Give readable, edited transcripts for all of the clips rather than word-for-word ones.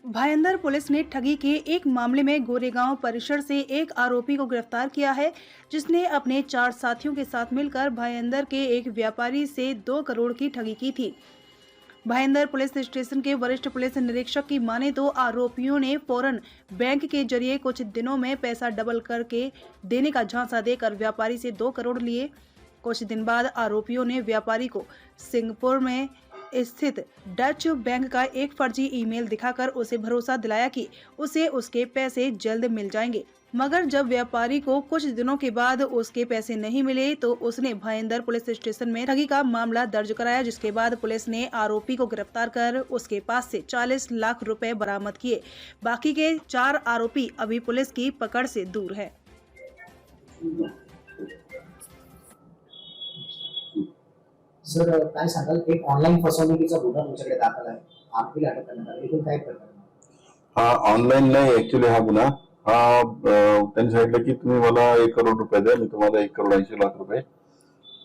Bhayandar police ने ठगी के एक मामले में गोरेगांव परिसर से एक आरोपी को गिरफ्तार किया है, जिसने अपने 4 साथियों के साथ मिलकर भायंदर के एक व्यापारी से 2 करोड़ की ठगी की थी। भायंदर पुलिस स्टेशन के वरिष्ठ पुलिस निरीक्षक की माने तो आरोपियों ने फौरन बैंक के जरिए कुछ दिनों में पैसा डबल करके देने का झांसा देकर व्यापारी से 2 करोड़ लिए। कुछ दिन बाद आरोपियों ने व्यापारी को सिंगापुर में स्थित डच बैंक का एक फर्जी ईमेल दिखाकर उसे भरोसा दिलाया कि उसे उसके पैसे जल्द मिल जाएंगे। मगर जब व्यापारी को कुछ दिनों के बाद उसके पैसे नहीं मिले तो उसने भायंदर पुलिस स्टेशन में ठगी का मामला दर्ज कराया, जिसके बाद पुलिस ने आरोपी को गिरफ्तार कर उसके पास से 40 लाख रुपए बरामद किए। बाकी के 4 आरोपी अभी पुलिस की पकड़ से दूर है। सर काय सांगाल, एक ऑनलाईन फसवणुकीचा गुन्हा तुमच्याकडे दाखल आहे, आरोपीला अटक करण्यात आली, एकूण काय प्रकार? हा ऑनलाईन नाही, ऍक्च्युली हा गुन्हा त्यांनी सांगितलं की तुम्ही मला 1 करोड रुपये द्या, मी तुम्हाला 1 करोड 80 लाख रुपये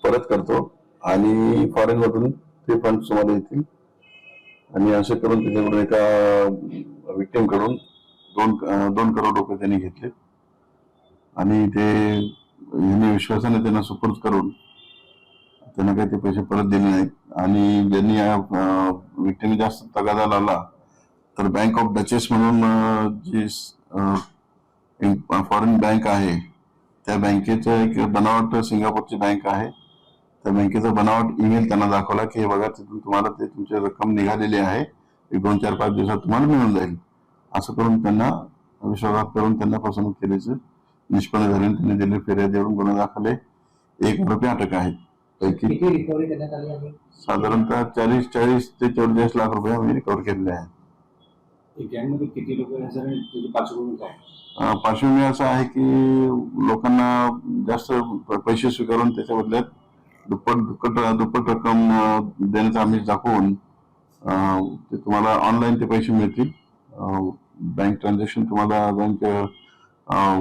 परत करतो आणि फॉरेन मधून ते फंड तुम्हाला येतील आणि असे करून त्याच्याकडून एका विक्टिम कडून 2 करोड रुपये त्यांनी घेतले आणि ते विश्वासाने त्यांना सुपूर्द करून त्यांना काही ते पैसे परत दिले नाहीत आणि ज्यांनी या विक्टिम जास्त तगादा लावला तर बँक ऑफ डचेस म्हणून जी फॉरेन बँक आहे त्या बँकेचं एक बनावट सिंगापूरची बँक आहे, त्या बँकेचा बनावट ईमेल त्यांना दाखवला की हे बघा तिथून तुम्हाला ते तुमची रक्कम निघालेली आहे, 2-4-5 दिवसात तुम्हाला मिळून जाईल, असं करून त्यांना विश्वासात करून त्यांना फसवणूक केल्याचं निष्पन्न झाले. त्यांनी दिलेली फिर्यादीवरून गुन्हा दाखल आहे. 1 आरोपी अटक आहेत. रिकव्हरी करण्यात आली आहे साधारणतः 40 ते 44 लाख रुपये आम्ही रिकव्हर केलेले आहेत. गँगमध्ये किती लोक आहेत सर, त्याची पार्श्वभूमी काय? पार्श्वभूमी असं आहे की लोकांना जास्त पैसे स्वीकारून त्याच्या बदल्यात दुप्पट रक्कम देण्याचा आम्ही दाखवून ते तुम्हाला ऑनलाईन ते पैसे मिळतील, बँक ट्रान्झॅक्शन तुम्हाला बँक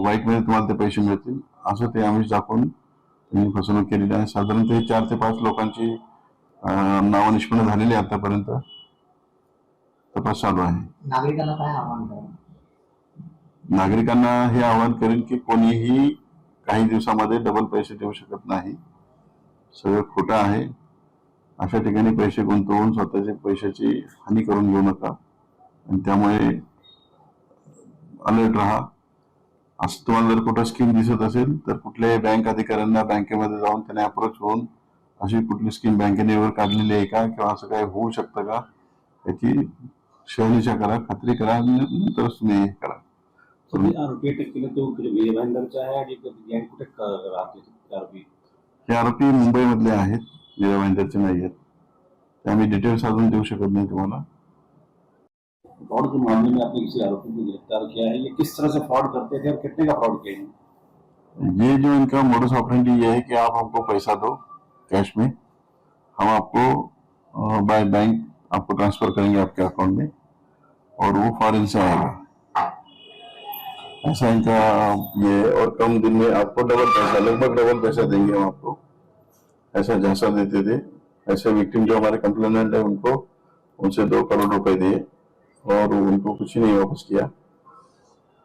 वाईटमध्ये तुम्हाला ते पैसे मिळतील असं ते आम्ही दाखवून त्यांनी फसवणूक केलेली आहे. साधारणतः 4 ते 5 लोकांची नावं निष्पन्न झालेली आतापर्यंत तपास चालू आहे. नागरिकांना काय आव्हान कराल? नागरिकांना हे आवाहन करेन की कोणीही काही दिवसामध्ये डबल पैसे देऊ शकत नाही, सगळं खोटं आहे. अशा ठिकाणी पैसे गुंतवून स्वतःच्या पैशाची हानी करून घेऊ नका आणि त्यामुळे अलर्ट राहा. असं तुम्हाला जर कुठं स्कीम दिसत असेल तर कुठल्याही बँक अधिकाऱ्यांना बँकेमध्ये जाऊन त्याने अप्रोच होऊन अशी कुठली स्कीम बँकेने वर काढलेली आहे का किंवा असं काही होऊ शकतं का याची शहानिशा करा, खात्री करा आणि नंतरच तुम्ही हे करा. आरोपी अटक केलं तो भाईंदरचा आहे आणि गँग कुठे राहते आरोपी? हे आरोपी मुंबईमधले आहेत, विजय भाईंदरचे नाही आहेत, ते आम्ही डिटेल्स अजून देऊ शकत नाही तुम्हाला. फ्रॉड के मामले में आपने किसी आरोपी को गिरफ्तार किया है, ये किस तरह से फ्रॉड करते थे और कितने का फ्रॉड किया है? ये जो इनका मोडस ऑपरेंडी ये है कि आप हमको पैसा दो कैश में, हम आपको बाय बैंक आपको ट्रांसफर करेंगे आपके अकाउंट में और वो फॉरेन से आएगा, ऐसा इनका ये, और कम दिन में आपको डबल पैसा, लगभग डबल पैसा देंगे हम आपको, ऐसा झांसा देते थे. ऐसे विक्टिम जो हमारे कंप्लेनेंट है उनको उनसे 2 करोड़ रुपए दिए और उनको कुछ ही नहीं वापस किया.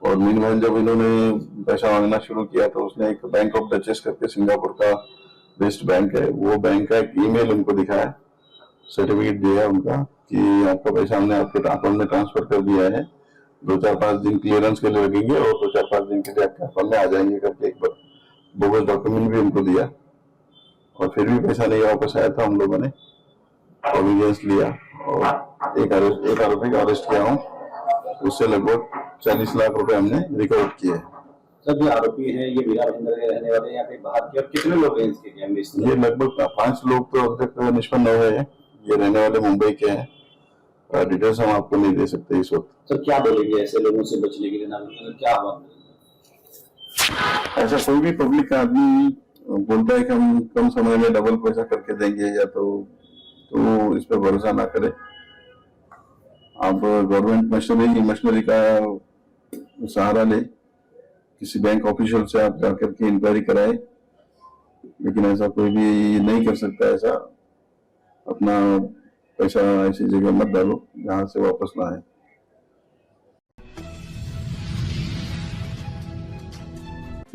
और मीनवाइल जब इन्होंने पैसा मांगना शुरू किया तो उसने एक बैंक ऑफ डचेस करके सिंगापुर का बेस्ड बैंक है, वो बैंक का एक ईमेल उनको दिखाया, सर्टिफिकेट दिया उनका कि आपका पैसा हमने आपके अकाउंट में ट्रांसफर कर दिया है, 2-4-5 दिन क्लियरेंस के लिए लगेंगे और 2-4-5 दिन के लिए आपके अकाउंट में आ जाएंगे करके एक बोगस डॉक्यूमेंट भी उनको दिया. और फिर भी पैसा नहीं वापस आया था. हम लोगों ने प्रोविजंस लिया और एक आरोपी का अरेस्ट किया हूँ, उससे लगभग 40 लाख रुपए हमने रिकवर किए. सर जो आरोपी है ये बिहार के रहने वाले या कहीं बाहर के, और कितने लोग हैं इसके गैंग में? ये लगभग 5 लोग तो अब तक निष्पन्न हुए हैं, ये रहने वाले मुंबई के हैं. डिटेल्स हम आपको नहीं दे सकते इस वक्त. सर क्या बोलेंगे ऐसे लोगों से बचने के लिए, नागरिकों को क्या आह्वान करेंगे? ऐसा कोई भी पब्लिक का आदमी बोलता है कि हम कम समय में डबल पैसा करके देंगे या तो इस पर भरोसा ना करें. आप गवर्नमेंट मशीनरी का सहारा ले, किसी बैंक ऑफिशियल से आप जाकर के इंक्वायरी कराए, लेकिन ऐसा कोई भी नहीं कर सकता. ऐसा अपना पैसा ऐसी जगह मत डालो जहां से वापस ना आए.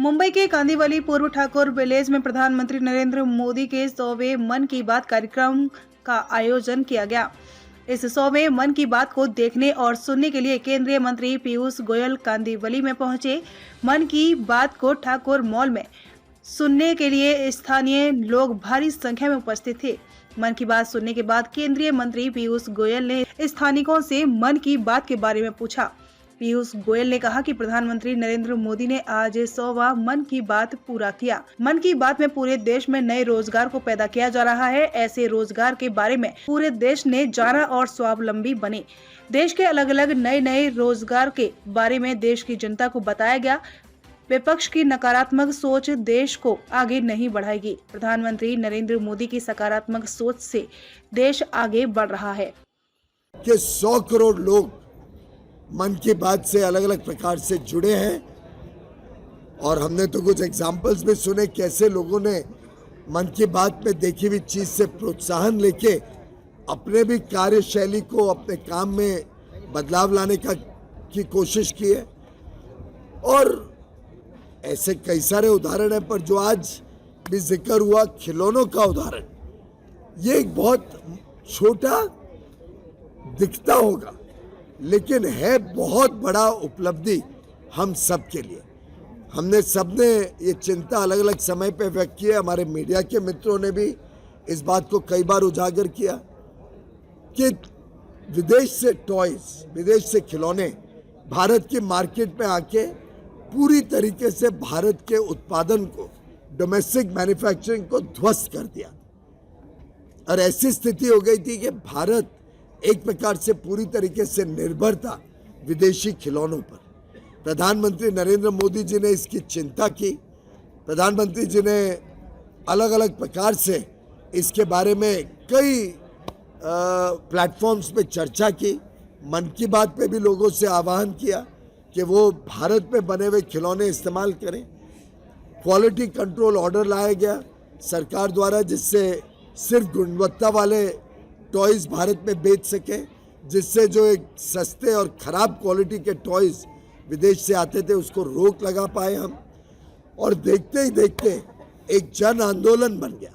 मुंबई के कांदिवली पूर्व ठाकुर विलेज में प्रधानमंत्री नरेंद्र मोदी के 100वें मन की बात कार्यक्रम का आयोजन किया गया। इस 100वें मन की बात को देखने और सुनने के लिए केंद्रीय मंत्री पीयूष गोयल कांदिवली में पहुंचे। मन की बात को ठाकुर मॉल में सुनने के लिए स्थानीय लोग भारी संख्या में उपस्थित थे। मन की बात सुनने के बाद केंद्रीय मंत्री पीयूष गोयल ने स्थानिकों से मन की बात के बारे में पूछा। पीयूष गोयल ने कहा कि प्रधानमंत्री नरेंद्र मोदी ने आज 100वां मन की बात पूरा किया। मन की बात में पूरे देश में नए रोजगार को पैदा किया जा रहा है। ऐसे रोजगार के बारे में पूरे देश ने जाना और स्वावलंबी बने। देश के अलग अलग नए रोजगार के बारे में देश की जनता को बताया गया। विपक्ष की नकारात्मक सोच देश को आगे नहीं बढ़ाएगी। प्रधानमंत्री नरेंद्र मोदी की सकारात्मक सोच से देश आगे बढ़ रहा है कि 100 करोड़ लोग मन की बात से अलग अलग प्रकार से जुड़े हैं और हमने तो कुछ एग्जाम्पल्स भी सुने कैसे लोगों ने मन की बात में देखी हुई चीज से प्रोत्साहन लेके अपने भी कार्यशैली को अपने काम में बदलाव लाने की कोशिश की है। और ऐसे कई सारे उदाहरण हैं, पर जो आज भी जिक्र हुआ खिलौनों का उदाहरण, ये एक बहुत छोटा दिखता होगा लेकिन है बहुत बड़ा उपलब्धि हम सब के लिए। हमने सबने ये चिंता अलग अलग समय पे व्यक्त की है। हमारे मीडिया के मित्रों ने भी इस बात को कई बार उजागर किया कि विदेश से टॉयज, विदेश से खिलौने भारत की मार्केट में आके पूरी तरीके से भारत के उत्पादन को, डोमेस्टिक मैन्युफैक्चरिंग को ध्वस्त कर दिया और ऐसी स्थिति हो गई थी कि भारत एक प्रकार से पूरी तरीके से निर्भर था विदेशी खिलौनों पर। प्रधानमंत्री नरेंद्र मोदी जी ने इसकी चिंता की। प्रधानमंत्री जी ने अलग अलग प्रकार से इसके बारे में कई प्लेटफॉर्म्स पे चर्चा की। मन की बात पे भी लोगों से आह्वान किया कि वो भारत में बने हुए खिलौने इस्तेमाल करें। क्वालिटी कंट्रोल ऑर्डर लाया गया सरकार द्वारा, जिससे सिर्फ गुणवत्ता वाले टॉयज़ भारत में बेच सके, जिससे जो एक सस्ते और ख़राब क्वालिटी के टॉयज़ विदेश से आते थे उसको रोक लगा पाए हम। और देखते ही देखते एक जन आंदोलन बन गया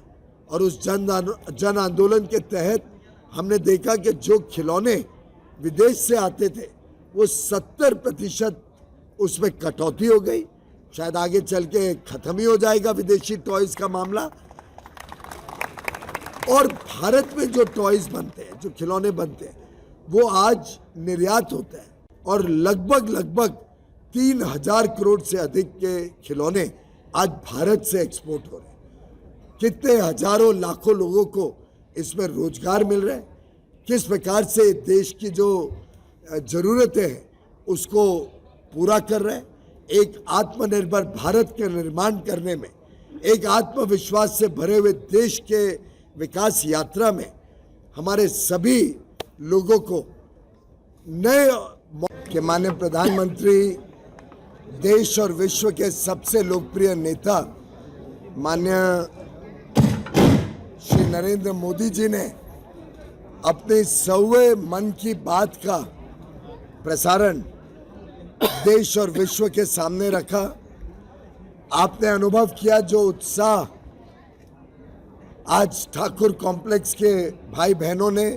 और उस जन आंदोलन के तहत हमने देखा कि जो खिलौने विदेश से आते थे वो 70% उसमें कटौती हो गई। शायद आगे चल के ख़त्म ही हो जाएगा विदेशी टॉयज़ का मामला। और भारत में जो टॉयज़ बनते हैं, जो खिलौने बनते हैं, वो आज निर्यात होता है और लगभग 3000 करोड़ से अधिक के खिलौने आज भारत से एक्सपोर्ट हो रहे हैं। कितने हजारों लाखों लोगों को इसमें रोजगार मिल रहा है। किस प्रकार से देश की जो ज़रूरतें हैं उसको पूरा कर रहे हैं। एक आत्मनिर्भर भारत के निर्माण करने में, एक आत्मविश्वास से भरे हुए देश के विकास यात्रा में हमारे सभी लोगों को नए के माननीय प्रधानमंत्री, देश और विश्व के सबसे लोकप्रिय नेता माननीय श्री नरेंद्र मोदी जी ने अपने 100वें मन की बात का प्रसारण देश और विश्व के सामने रखा। आपने अनुभव किया जो उत्साह आज ठाकुर कॉम्प्लेक्स के भाई बहनों ने,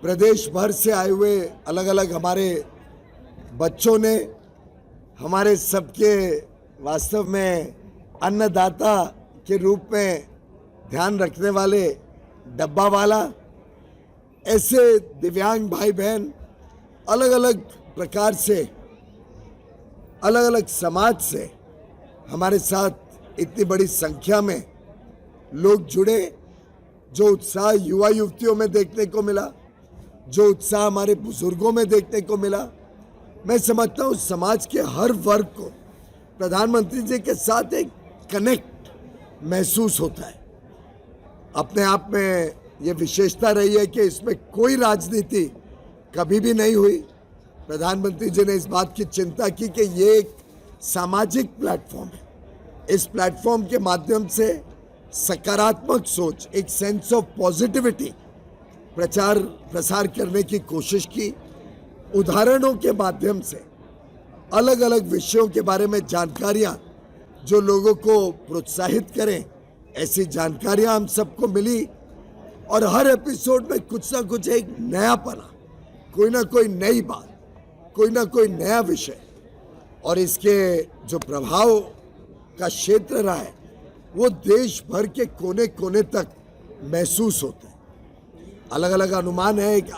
प्रदेश भर से आए हुए अलग अलग हमारे बच्चों ने, हमारे सबके वास्तव में अन्नदाता के रूप में ध्यान रखने वाले डब्बा वाला, ऐसे दिव्यांग भाई बहन अलग अलग प्रकार से, अलग अलग समाज से हमारे साथ इतनी बड़ी संख्या में लोग जुड़े। जो उत्साह युवा युवतियों में देखने को मिला, जो उत्साह हमारे बुजुर्गों में देखने को मिला, मैं समझता हूँ समाज के हर वर्ग को प्रधानमंत्री जी के साथ एक कनेक्ट महसूस होता है। अपने आप में ये विशेषता रही है कि इसमें कोई राजनीति कभी भी नहीं हुई। प्रधानमंत्री जी ने इस बात की चिंता की कि ये एक सामाजिक प्लेटफॉर्म है। इस प्लेटफॉर्म के माध्यम से सकारात्मक सोच, एक सेंस ऑफ पॉजिटिविटी प्रचार प्रसार करने की कोशिश की। उदाहरणों के माध्यम से अलग अलग विषयों के बारे में जानकारियाँ जो लोगों को प्रोत्साहित करें, ऐसी जानकारियां हम सबको मिली और हर एपिसोड में कुछ ना कुछ एक नयापना, कोई ना कोई नई बात, कोई ना कोई नया विषय और इसके जो प्रभाव का क्षेत्र रहा है वो देश भर के कोने कोने तक महसूस होते हैं। अलग अलग अनुमान है कि